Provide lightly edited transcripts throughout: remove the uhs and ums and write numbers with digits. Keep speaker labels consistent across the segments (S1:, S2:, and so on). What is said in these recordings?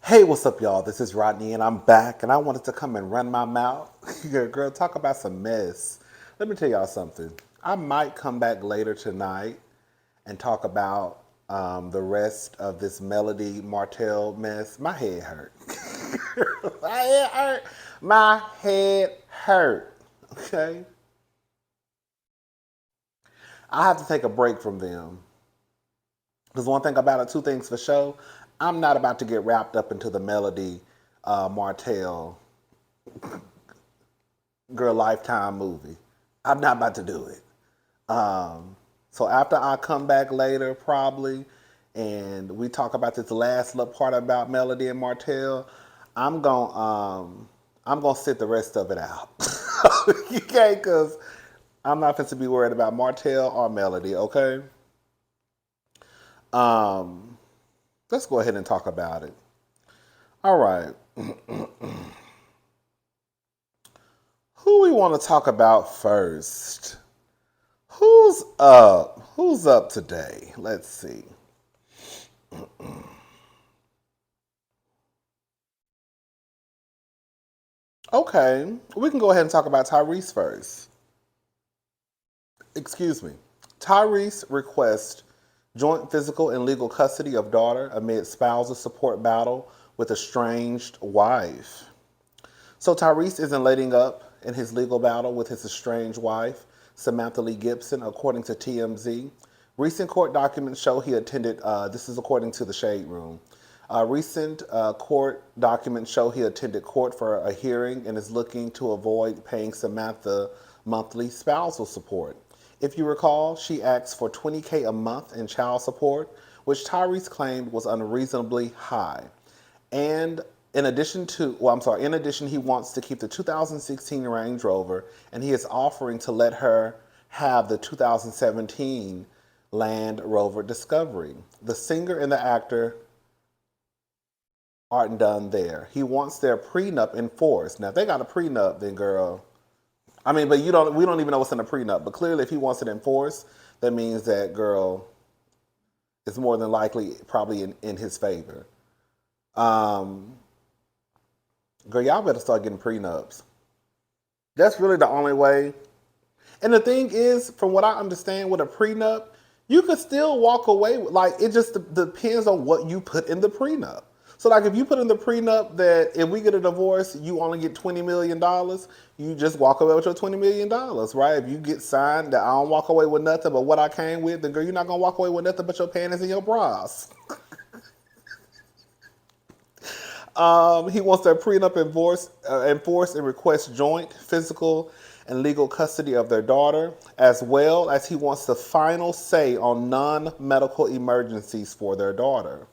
S1: Hey, what's up, y'all? This is Rodney, and I'm back, and I wanted to come and run my mouth. Girl, talk about some mess. Let me tell y'all something. I might come back later tonight and talk about the rest of this Melody Martell mess. My head hurt. My head hurt. My head hurt. Okay? I have to take a break from them. Because one thing about it, two things for sure. I'm not about to get wrapped up into the Melody Martell Girl Lifetime movie. I'm not about to do it. So after I come back later, probably, and we talk about this last little part about Melody and Martell, I'm gonna I'm gonna sit the rest of it out. Okay, because I'm not going to be worried about Martell or Melody. Okay. Um, let's go ahead and talk about it. All right. Who we want to talk about first? Who's up? Who's up today? Let's see. Okay, we can go ahead and talk about Tyrese first. Excuse me. Tyrese requests joint physical and legal custody of daughter amid spousal support battle with estranged wife. So Tyrese isn't letting up in his legal battle with his estranged wife, Samantha Lee Gibson, according to TMZ. Recent court documents show he attended, this is according to the Shade Room. Recent court documents show he attended court for a hearing and is looking to avoid paying Samantha monthly spousal support. If you recall, she asked for $20K a month in child support, which Tyrese claimed was unreasonably high. And in addition, he wants to keep the 2016 Range Rover, and he is offering to let her have the 2017 Land Rover Discovery. The singer and the actor aren't done there. He wants their prenup enforced. Now, if they got a prenup, then girl, I mean, but we don't even know what's in a prenup. But clearly, if he wants it enforced, that means that girl is more than likely probably in his favor. Um, Girl, y'all better start getting prenups. That's really the only way. And the thing is, from what I understand with a prenup, you could still walk away. Like, it just depends on what you put in the prenup. So, like, if you put in the prenup that if we get a divorce, you only get $20 million, you just walk away with your $20 million, right? If you get signed that I don't walk away with nothing but what I came with, then girl, you're not going to walk away with nothing but your panties and your bras. He wants their prenup enforced and requests joint physical and legal custody of their daughter, as well as he wants the final say on non-medical emergencies for their daughter.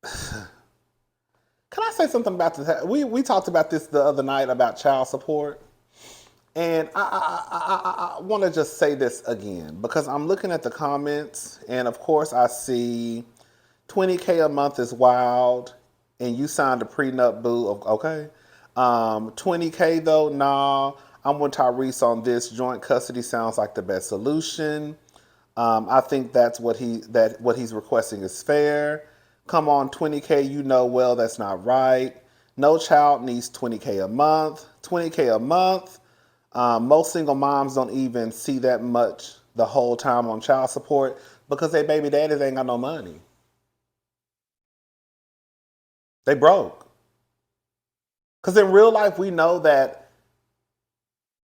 S1: Can I say something about this? We talked about this the other night about child support. And I want to just say this again because I'm looking at the comments, and of course, I see 20K a month is wild, and you signed a prenup, boo. Okay. 20K though, nah. I'm with Tyrese on this. Joint custody sounds like the best solution. I think what he's requesting is fair. Come on, 20K, you know well that's not right. No child needs 20K a month. 20K a month. Most single moms don't even see that much the whole time on child support because their baby daddies ain't got no money. They broke. Because in real life, we know that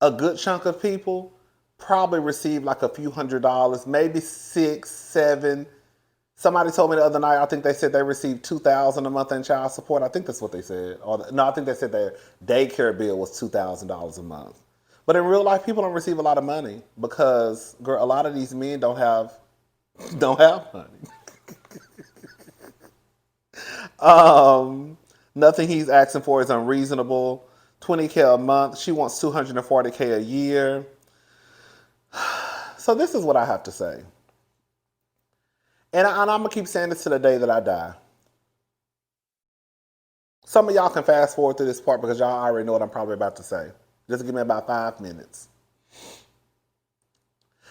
S1: a good chunk of people probably receive like a few $100s, maybe six, seven. Somebody told me the other night, I think they said they received $2,000 a month in child support. I think that's what they said. Or no, I think they said their daycare bill was $2,000 a month. But in real life, people don't receive a lot of money because, girl, a lot of these men don't have money. Nothing he's asking for is unreasonable. 20K a month. She wants 240K a year. So this is what I have to say. And I'm going to keep saying this to the day that I die. Some of y'all can fast forward through this part because y'all already know what I'm probably about to say. Just give me about 5 minutes.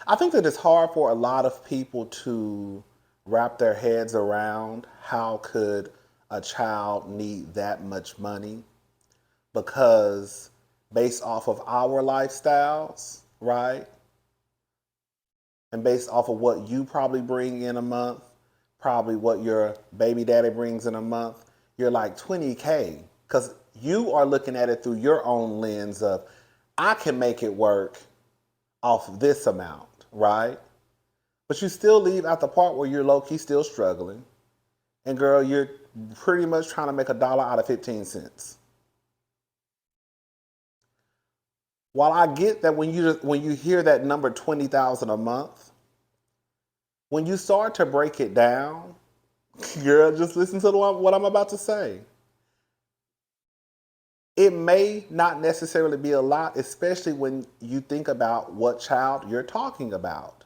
S1: I think that it's hard for a lot of people to wrap their heads around how could a child need that much money because based off of our lifestyles, right? And based off of what you probably bring in a month, probably what your baby daddy brings in a month, you're like 20K because you are looking at it through your own lens of I can make it work off this amount, right? But you still leave out the part where you're low-key still struggling. And girl, you're pretty much trying to make $1 out of 15 cents. While I get that when you hear that number 20,000 a month, when you start to break it down, girl, just listen to what I'm about to say. It may not necessarily be a lot, especially when you think about what child you're talking about.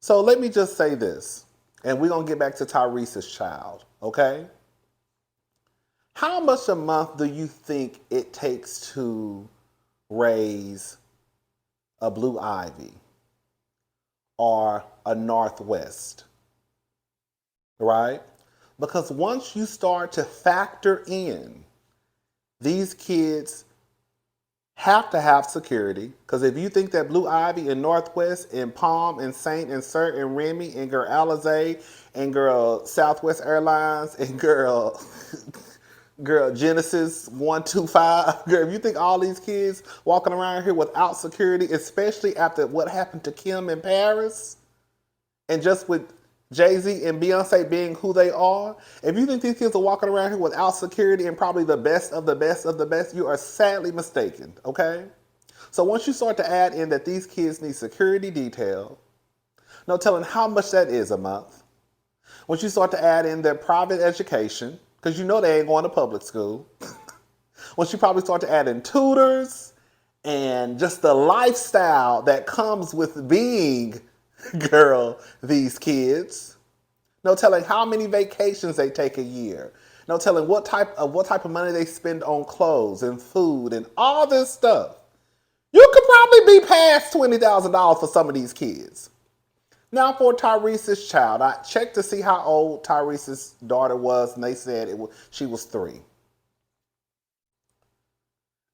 S1: So let me just say this, and we're going to get back to Tyrese's child, okay? How much a month do you think it takes to raise a Blue Ivy or a Northwest, right? Because once you start to factor in these kids have to have security, because if you think that Blue Ivy and Northwest and Palm and Saint and Sir and Remy and girl Alizé and girl Southwest Airlines and girl Genesis 125, girl, if you think all these kids walking around here without security, especially after what happened to Kim in Paris, and just with Jay-Z and Beyonce being who they are, if you think these kids are walking around here without security and probably the best of the best of the best, you are sadly mistaken, okay? So once you start to add in that these kids need security detail, no telling how much that is a month. Once you start to add in their private education, because you know they ain't going to public school. Once you probably start to add in tutors and just the lifestyle that comes with being, girl, these kids. No telling how many vacations they take a year. No telling what type of money they spend on clothes and food and all this stuff. You could probably be past $20,000 for some of these kids. Now for Tyrese's child, I checked to see how old Tyrese's daughter was, and they said she was 3.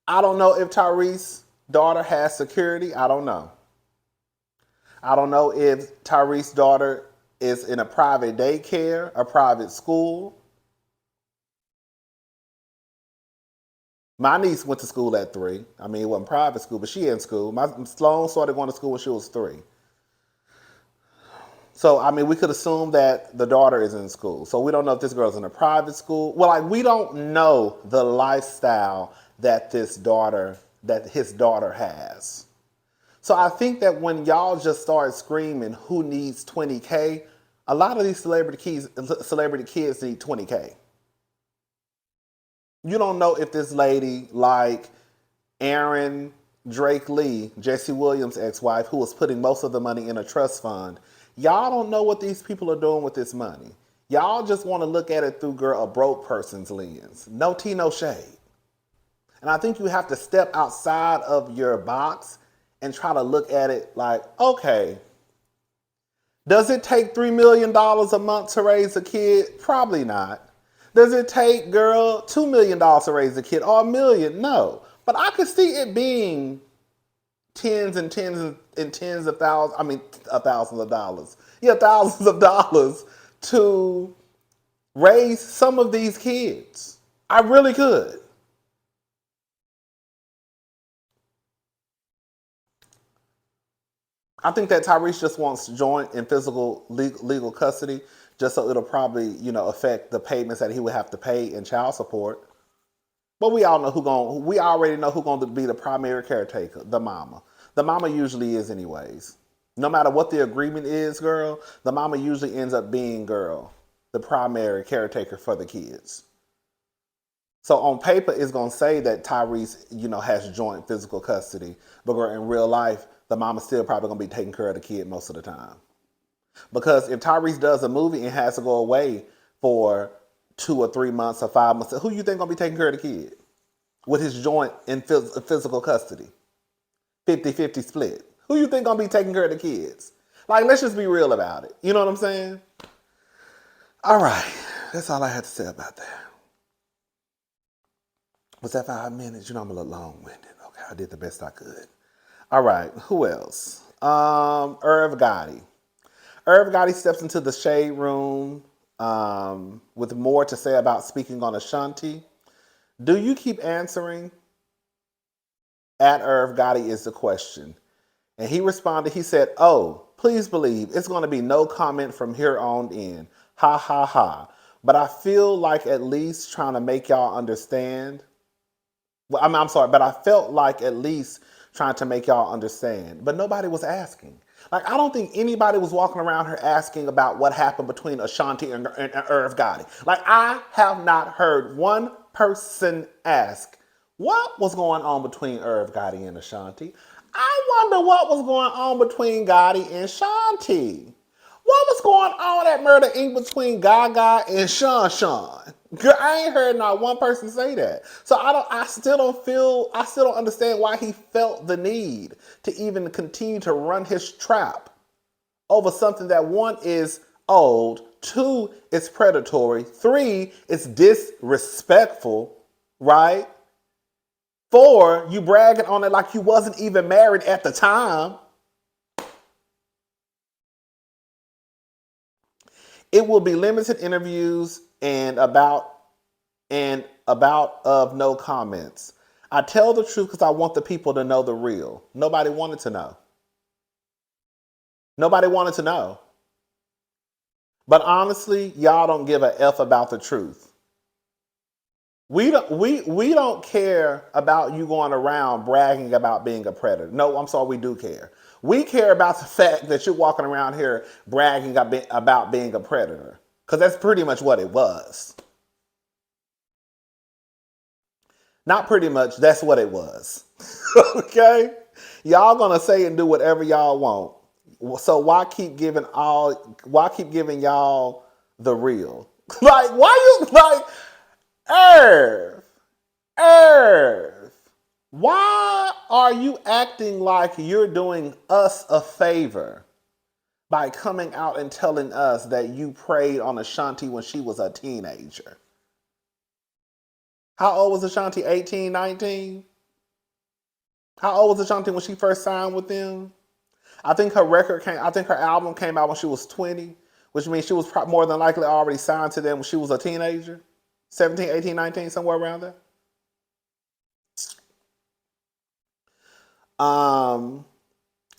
S1: I don't know if Tyrese's daughter has security. I don't know. I don't know if Tyrese's daughter is in a private daycare, a private school. My niece went to school at 3. I mean, it wasn't private school, but she in school. My Sloan started going to school when she was 3. So, I mean, we could assume that the daughter is in school. So we don't know if this girl's in a private school. Well, like, we don't know the lifestyle that his daughter has. So I think that when y'all just start screaming, who needs 20K? A lot of these celebrity kids need 20K. You don't know if this lady like Aaron Drake Lee, Jesse Williams' ex-wife, who was putting most of the money in a trust fund. Y'all don't know what these people are doing with this money. Y'all just want to look at it through, girl, a broke person's lens. No tea, no shade. And I think you have to step outside of your box and try to look at it like, okay, does it take $3 million a month to raise a kid? Probably not. Does it take, girl, $2 million to raise a kid or $1 million? No. But I could see it being tens and tens and tens of thousands, thousands of dollars. Yeah, thousands of dollars to raise some of these kids. I really could. I think that Tyrese just wants joint and physical legal custody just so it'll probably, affect the payments that he would have to pay in child support. But we already know who's going to be the primary caretaker, the mama. The mama usually is anyways. No matter what the agreement is, girl, the mama usually ends up being, girl, the primary caretaker for the kids. So on paper, it's going to say that Tyrese, has joint physical custody. But girl, in real life, the mama's still probably going to be taking care of the kid most of the time. Because if Tyrese does a movie and has to go away for 2 or 3 months or 5 months, who you think going to be taking care of the kid? With his joint in physical custody? 50-50 split. Who you think gonna be taking care of the kids? Like, let's just be real about it. You know what I'm saying? All right. That's all I had to say about that. Was that 5 minutes? You know I'm a little long-winded. Okay, I did the best I could. All right. Who else? Irv Gotti. Irv Gotti steps into the shade room with more to say about speaking on Ashanti. Do you keep answering? At Irv Gotti is the question. And he responded, he said, "Oh, please believe it's going to be no comment from here on in. Ha ha ha. But I feel like at least trying to make y'all understand. Well, I'm sorry, but I felt like at least trying to make y'all understand." But nobody was asking. Like, I don't think anybody was walking around here asking about what happened between Ashanti and Irv Gotti. Like, I have not heard one person ask what was going on between Irv Gotti and Ashanti. I wonder what was going on between Gotti and Ashanti. What was going on at Murder Inc. between Gaga and Sean? Girl, I ain't heard not one person say that. So I still don't understand why he felt the need to even continue to run his trap over something that, one, is old, two, is predatory, three, it's disrespectful, right? Four, you bragging on it like you wasn't even married at the time. It will be limited interviews and about of no comments. I tell the truth because I want the people to know the real. Nobody wanted to know. Nobody wanted to know. But honestly, y'all don't give a F about the truth. We don't care about you going around bragging about being a predator. No, I'm sorry, we do care. We care about the fact that you're walking around here bragging about being a predator. Because that's pretty much what it was. Not pretty much, that's what it was. Okay? Y'all gonna say and do whatever y'all want. So why keep giving y'all the real? Like, why you like Irv, why are you acting like you're doing us a favor by coming out and telling us that you preyed on Ashanti when she was a teenager? How old was Ashanti? 18, 19? How old was Ashanti when she first signed with them? I think her album came out when she was 20, which means she was more than likely already signed to them when she was a teenager. 17, 18, 19, somewhere around there.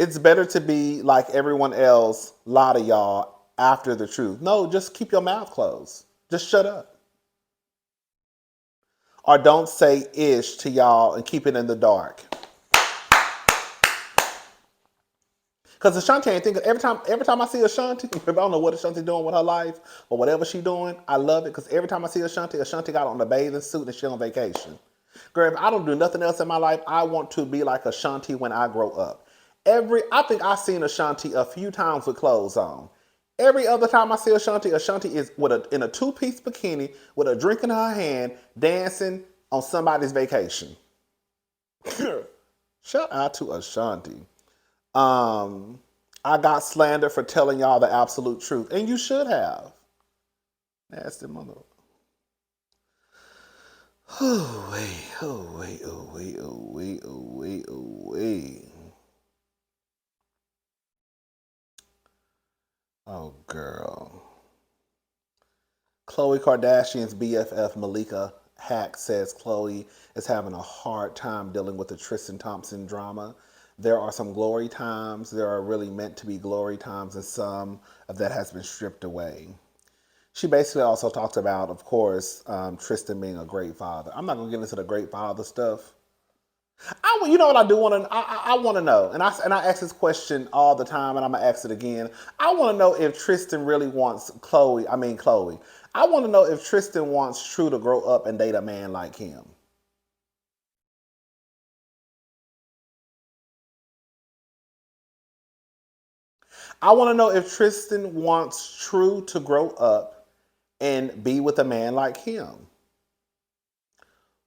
S1: It's better to be like everyone else, a lot of y'all, after the truth. No, just keep your mouth closed. Just shut up. Or don't say ish to y'all and keep it in the dark. Because Ashanti ain't thinking, every time I see Ashanti, I don't know what Ashanti doing with her life, or whatever she doing, I love it. Because every time I see Ashanti got on a bathing suit and she on vacation. Girl, if I don't do nothing else in my life, I want to be like Ashanti when I grow up. I think I've seen Ashanti a few times with clothes on. Every other time I see Ashanti is in a two-piece bikini with a drink in her hand, dancing on somebody's vacation. Shout out to Ashanti. I got slandered for telling y'all the absolute truth, and you should have. Nasty mother. Oh, girl. Khloe Kardashian's BFF Malika Hack says Khloe is having a hard time dealing with the Tristan Thompson drama. There are some glory times. There are really meant to be glory times, and some of that has been stripped away. She basically also talked about, of course, Tristan being a great father. I'm not going to get into the great father stuff. You know what I do want to? I want to know, and I ask this question all the time, and I'm gonna ask it again. I want to know if Tristan really wants Khloe. I want to know if Tristan wants True to grow up and date a man like him. I want to know if Tristan wants True to grow up and be with a man like him,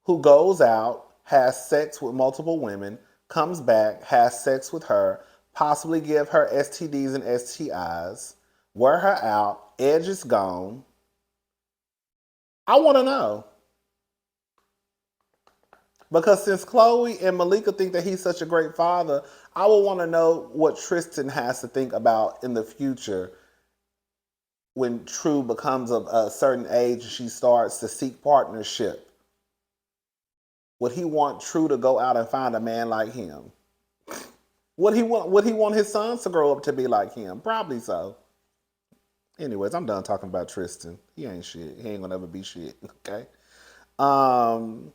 S1: who goes out, has sex with multiple women, comes back, has sex with her, possibly give her STDs and STIs, wear her out, edge is gone. I want to know. Because since Khloe and Malika think that he's such a great father, I would want to know what Tristan has to think about in the future when True becomes of a certain age and she starts to seek partnership. Would he want True to go out and find a man like him? Would he want his sons to grow up to be like him? Probably so. Anyways, I'm done talking about Tristan. He ain't shit. He ain't gonna ever be shit. Okay. Um,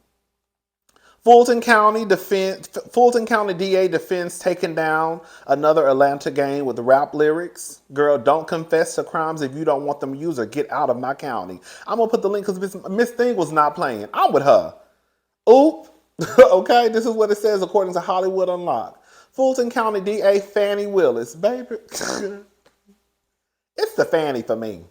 S1: Fulton County D.A. defends taking down another Atlanta gang with rap lyrics. Girl, don't confess to crimes if you don't want them used or get out of my county. I'm gonna put the link because Miss Thing was not playing. I'm with her. Oop. Okay, this is what it says according to Hollywood Unlocked. Fulton County D.A. Fani Willis, baby. It's the Fanny for me.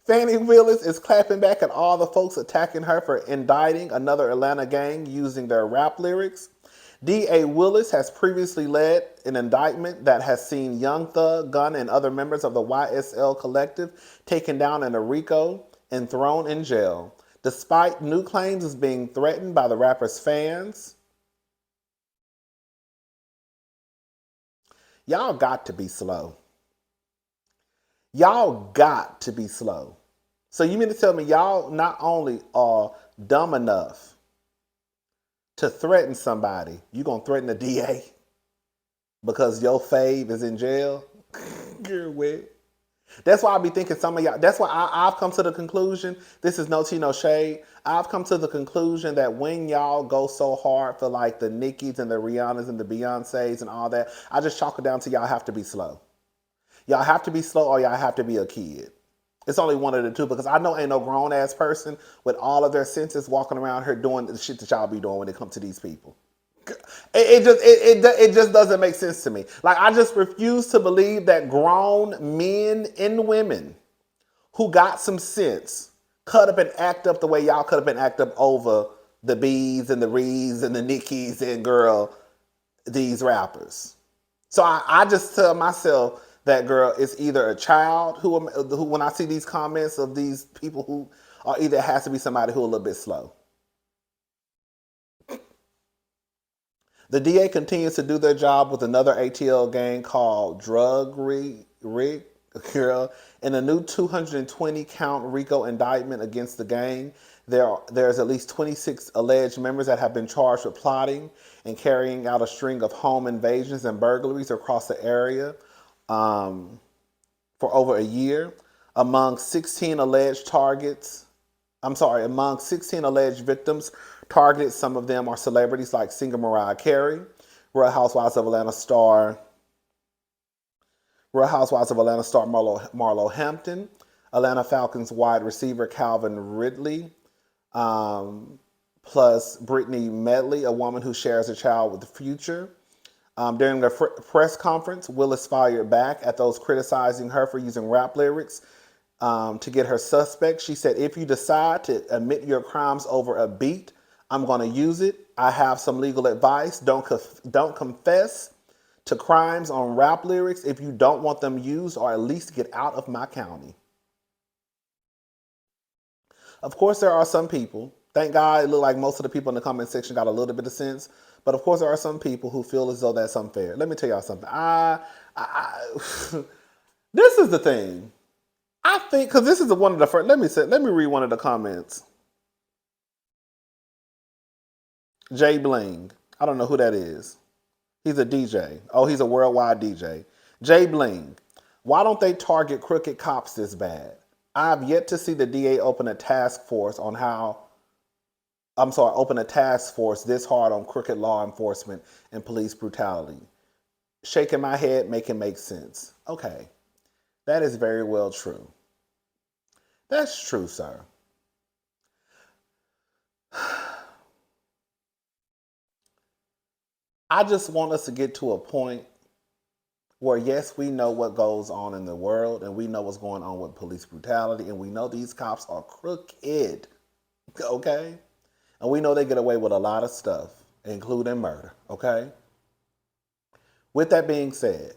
S1: Fani Willis is clapping back at all the folks attacking her for indicting another Atlanta gang using their rap lyrics. D.A. Willis has previously led an indictment that has seen Young Thug, Gunna, and other members of the YSL collective taken down in a RICO and thrown in jail. Despite new claims as being threatened by the rapper's fans, y'all got to be slow. Y'all got to be slow. So you mean to tell me y'all not only are dumb enough to threaten somebody, you gonna threaten the DA because your fave is in jail? Girl, wait. That's why I be thinking some of y'all, that's why I've come to the conclusion, this is no tea, no shade. I've come to the conclusion that when y'all go so hard for like the Nickies and the Rihannas and the Beyoncés and all that, I just chalk it down to y'all have to be slow. Y'all have to be slow or y'all have to be a kid. It's only one of the two because I know ain't no grown ass person with all of their senses walking around here doing the shit that y'all be doing when it comes to these people. It just doesn't make sense to me. Like I just refuse to believe that grown men and women who got some sense cut up and act up the way y'all cut up and act up over the B's and the Rees and the Nickies and girl, these rappers. So I just tell myself that girl is either a child who when I see these comments of these people who or either it has to be somebody who a little bit slow. The DA continues to do their job with another ATL gang called Drug Rig Girl. In a new 220 count RICO indictment against the gang, there's at least 26 alleged members that have been charged with plotting and carrying out a string of home invasions and burglaries across the area for over a year. Among 16 alleged victims targeted, some of them are celebrities like singer Mariah Carey, Real Housewives of Atlanta star Marlo Hampton, Atlanta Falcons wide receiver Calvin Ridley, plus Brittany Medley, a woman who shares a child with the Future. During the press conference, Willis fired back at those criticizing her for using rap lyrics to get her suspect. She said, if you decide to admit your crimes over a beat, I'm going to use it. I have some legal advice. Don't confess to crimes on rap lyrics if you don't want them used, or at least get out of my county. Of course, there are some people, thank God it looked like most of the people in the comment section got a little bit of sense, but of course there are some people who feel as though that's unfair. Let me tell y'all something. This is the thing. I think, because this is one of the first, let me read one of the comments. Jay Bling. I don't know who that is. He's a DJ. Oh, he's a worldwide DJ. Jay Bling. Why don't they target crooked cops this bad? I've yet to see the DA open a task force this hard on crooked law enforcement and police brutality. Shaking my head, make it make sense. Okay. That is very well true. That's true, sir. I just want us to get to a point where, yes, we know what goes on in the world and we know what's going on with police brutality and we know these cops are crooked, okay? And we know they get away with a lot of stuff, including murder, okay? With that being said,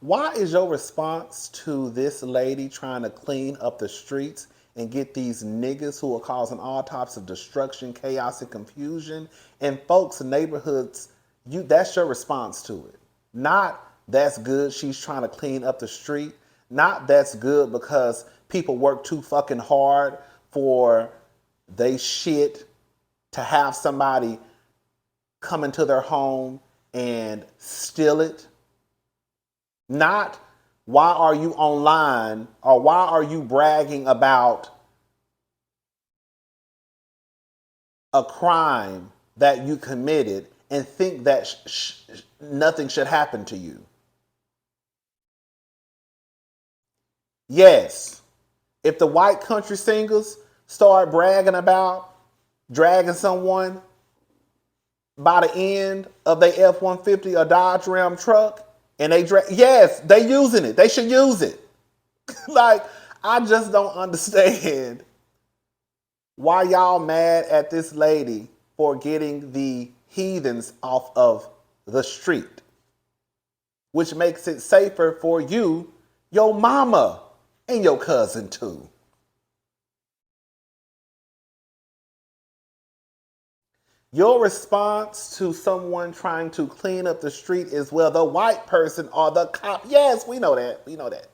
S1: why is your response to this lady trying to clean up the streets and get these niggas who are causing all types of destruction, chaos, and confusion in folks' neighborhoods, that's your response to it? Not that's good, she's trying to clean up the street. Not that's good because people work too fucking hard for they shit to have somebody come into their home and steal it. Not why are you online or why are you bragging about a crime that you committed and think that nothing should happen to you. Yes, if the white country singers start bragging about dragging someone by the end of their F-150 or Dodge Ram truck, and yes, they using it. They should use it. Like, I just don't understand why y'all mad at this lady for getting the heathens off of the street, which makes it safer for you, your mama, and your cousin too. Your response to someone trying to clean up the street is, well, the white person or the cop. Yes, we know that. We know that.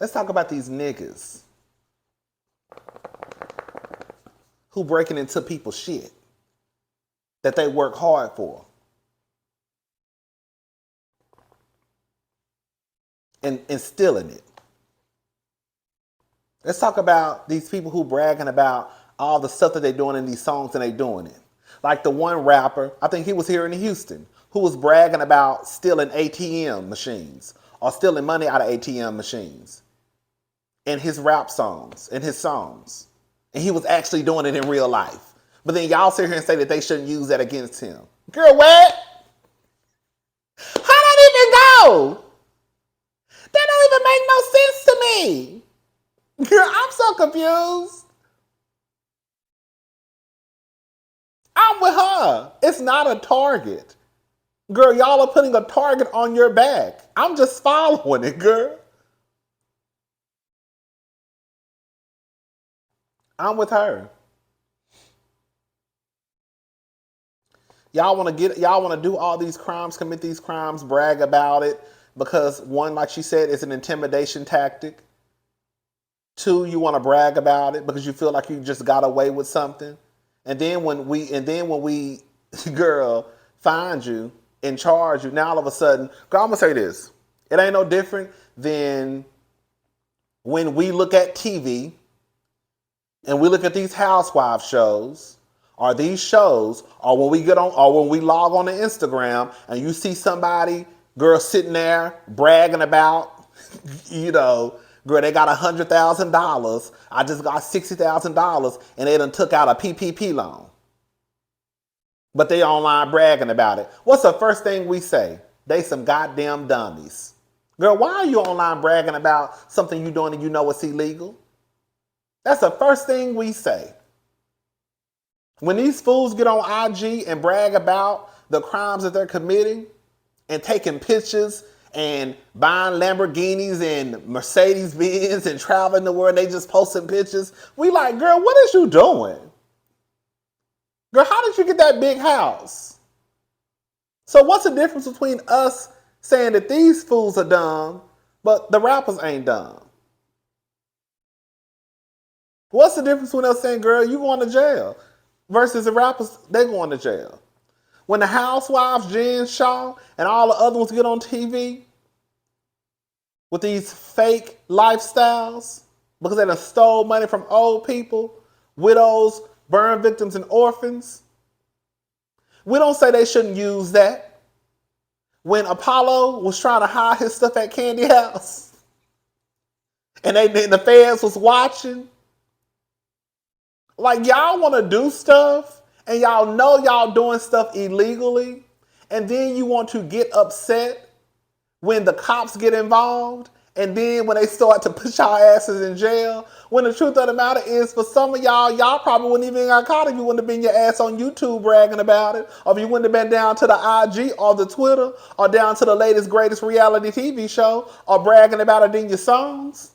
S1: Let's talk about these niggas who breaking into people's shit that they work hard for. And stealing it. Let's talk about these people who bragging about all the stuff that they're doing in these songs and they doing it. Like the one rapper, I think he was here in Houston, who was bragging about stealing ATM machines or stealing money out of ATM machines in his rap songs, in his songs. And he was actually doing it in real life. But then y'all sit here and say that they shouldn't use that against him. Girl, what? How that even go? That don't even make no sense to me. Girl, I'm so confused. I'm with her. It's not a target. Girl, y'all are putting a target on your back. I'm just following it, girl. I'm with her. Y'all want to do all these crimes, commit these crimes, brag about it because one, like she said, is an intimidation tactic. Two, you want to brag about it because you feel like you just got away with something. And then when we girl, find you and charge you, now all of a sudden, girl, I'm gonna say this. It ain't no different than when we look at TV and we look at these housewife shows, or these shows, or when we get on, or when we log on to Instagram and you see somebody, girl, sitting there bragging about, girl, they got $100,000. I just got $60,000 and they done took out a PPP loan. But they online bragging about it. What's the first thing we say? They some goddamn dummies. Girl, why are you online bragging about something you doing and you know it's illegal? That's the first thing we say. When these fools get on IG and brag about the crimes that they're committing and taking pictures and buying Lamborghinis and Mercedes-Benz and traveling the world, they just posting pictures. We like, girl, what is you doing? Girl, how did you get that big house? So what's the difference between us saying that these fools are dumb, but the rappers ain't dumb? What's the difference between us saying, girl, you going to jail, versus the rappers, they going to jail? When the housewives, Jen Shaw, and all the other ones get on TV with these fake lifestyles because they done stole money from old people, widows, burn victims, and orphans, we don't say they shouldn't use that. When Apollo was trying to hide his stuff at Candy House and the fans was watching, like, y'all want to do stuff and y'all know y'all doing stuff illegally, and then you want to get upset when the cops get involved And then when they start to put y'all asses in jail, when the truth of the matter is, for some of y'all probably wouldn't even got caught if you wouldn't have been your ass on YouTube bragging about it, or if you wouldn't have been down to the IG or the Twitter, or down to the latest, greatest reality TV show, or bragging about it in your songs.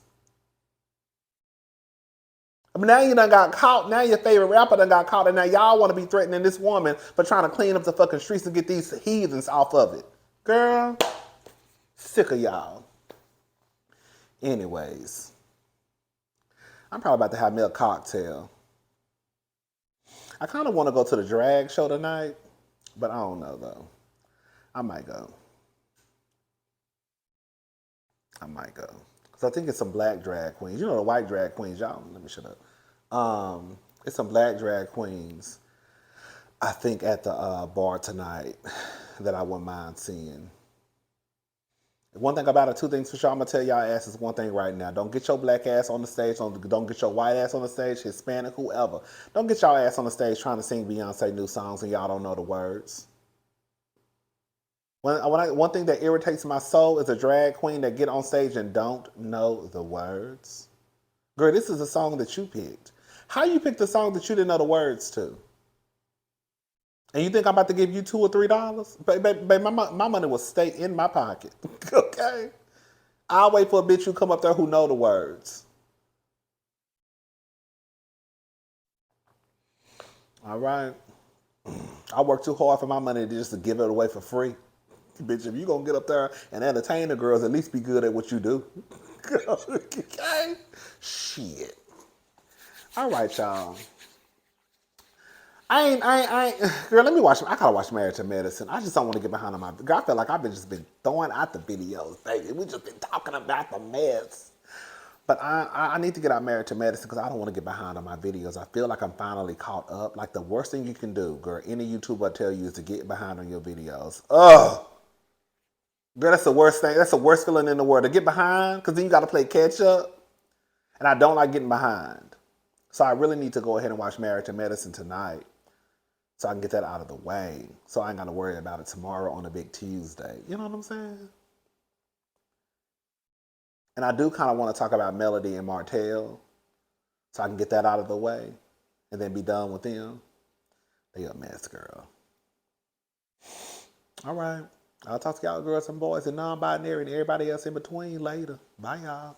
S1: I mean, now you done got caught. Now your favorite rapper done got caught, and now y'all want to be threatening this woman for trying to clean up the fucking streets and get these heathens off of it. Girl, sick of y'all. Anyways, I'm probably about to have me a cocktail. I kind of want to go to the drag show tonight, but I don't know though. I might go. Because I think it's some black drag queens. You know the white drag queens, y'all. Let me shut up. It's some black drag queens, I think, at the bar tonight that I wouldn't mind seeing. One thing about it, two things for sure, I'm going to tell y'all asses one thing right now. Don't get your black ass on the stage. Don't get your white ass on the stage, Hispanic, whoever. Don't get y'all ass on the stage trying to sing Beyonce new songs and y'all don't know the words. One thing that irritates my soul is a drag queen that get on stage and don't know the words. Girl, this is a song that you picked. How you picked a song that you didn't know the words to? And you think I'm about to give you $2 or $3? Baby, my money will stay in my pocket. Okay? I'll wait for a bitch who come up there who know the words. All right? I work too hard for my money just to give it away for free. Bitch, if you gonna get up there and entertain the girls, at least be good at what you do. Okay? Shit. All right, y'all. Girl, let me watch. I gotta watch Married to Medicine. I just don't want to get behind on my. Girl, I feel like I've been just been throwing out the videos, baby. We just been talking about the mess. But I need to get out Married to Medicine because I don't want to get behind on my videos. I feel like I'm finally caught up. Like the worst thing you can do, girl, any YouTuber will tell you is to get behind on your videos. Ugh. Girl, that's the worst thing. That's the worst feeling in the world. To get behind, because then you got to play catch up. And I don't like getting behind. So I really need to go ahead and watch Married to Medicine tonight. So I can get that out of the way. So I ain't got to worry about it tomorrow on a big Tuesday. You know what I'm saying? And I do kind of want to talk about Melody and Martell. So I can get that out of the way. And then be done with them. They a mess, girl. All right. I'll talk to y'all girls and boys and non-binary and everybody else in between later. Bye, y'all.